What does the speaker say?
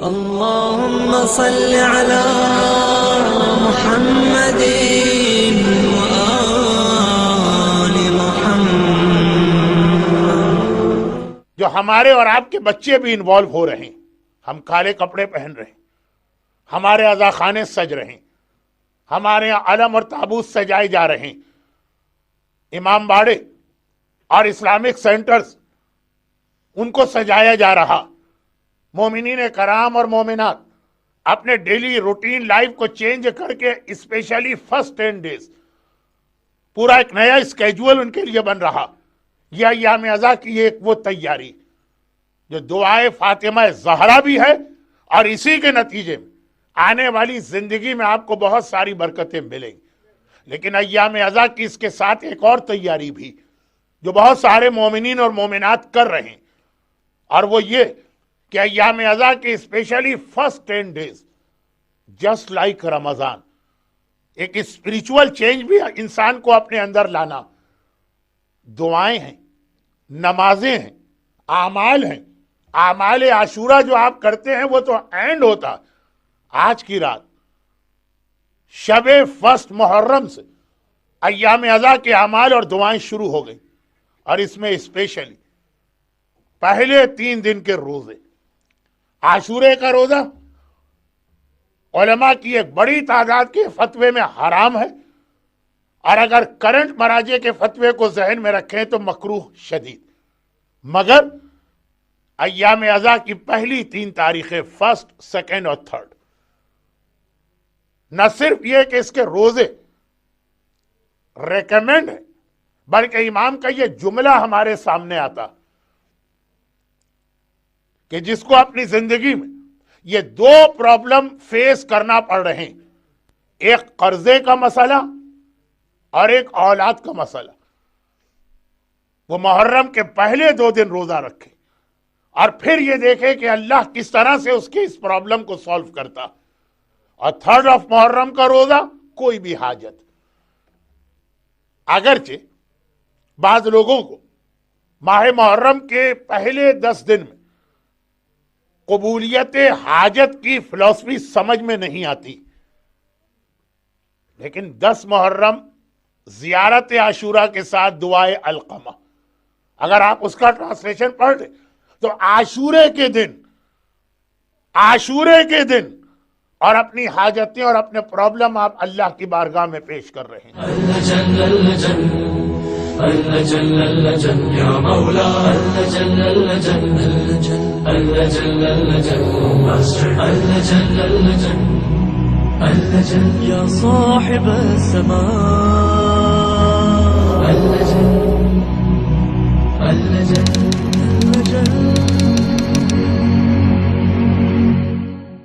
اللهم صل على محمد وآل محمد. جو ہمارے اور آپ کے بچے بھی انوالو ہو رہے ہیں، ہم کالے کپڑے پہن رہے ہیں، ہمارے عزاخانے سج رہے ہیں، ہمارے یہاں علم اور تابوت سجائے جا رہے ہیں، امام باڑے اور اسلامک سینٹرز ان کو سجایا جا رہا. مومنین کرام اور مومنات اپنے ڈیلی روٹین لائف کو چینج کر کے اسپیشلی فرسٹ 10 days پورا ایک نیا اسکیجول ان کے لیے بن رہا. یہ ایام عزا کی ایک وہ تیاری جو دعائے فاطمہ زہرا بھی ہے، اور اسی کے نتیجے میں آنے والی زندگی میں آپ کو بہت ساری برکتیں ملیں گی. لیکن ایام عزا کی اس کے ساتھ ایک اور تیاری بھی جو بہت سارے مومنین اور مومنات کر رہے ہیں، اور وہ یہ کہ ایام عزا کے specially first 10 days just like Ramzan ایک اسپریچول چینج بھی انسان کو اپنے اندر لانا. دعائیں ہیں، نمازیں ہیں، اعمال ہیں. اعمال عاشورہ جو آپ کرتے ہیں وہ تو اینڈ ہوتا آج کی رات شب فرسٹ محرم سے ایام عزا کے اعمال اور دعائیں شروع ہو گئی. اور اس میں اسپیشلی پہلے 3 دن کے روزے، عاشورے کا روزہ علماء کی ایک بڑی تعداد کے فتوے میں حرام ہے، اور اگر کرنٹ مراجع کے فتوے کو ذہن میں رکھیں تو مکروہ شدید. مگر ایام عزا کی پہلی 3 تاریخیں فرسٹ، سیکنڈ اور تھرڈ، نہ صرف یہ کہ اس کے روزے ریکمینڈ ہے، بلکہ امام کا یہ جملہ ہمارے سامنے آتا کہ جس کو اپنی زندگی میں یہ 2 پرابلم فیس کرنا پڑ رہے ہیں، ایک قرضے کا مسئلہ اور ایک اولاد کا مسئلہ، وہ محرم کے پہلے 2 دن روزہ رکھے اور پھر یہ دیکھے کہ اللہ کس طرح سے اس کی اس پرابلم کو سالو کرتا. اور 3rd آف محرم کا روزہ کوئی بھی حاجت. اگرچہ بعض لوگوں کو ماہ محرم کے پہلے 10 دن میں قبولیت حاجت کی فلسفی سمجھ میں نہیں آتی، لیکن 10 محرم زیارت عاشورہ کے ساتھ دعائے القمہ اگر آپ اس کا ٹرانسلیشن پڑھ لیں تو عاشورے کے دن اور اپنی حاجتیں اور اپنے پرابلم آپ اللہ کی بارگاہ میں پیش کر رہے ہیں. يا صاحب السماء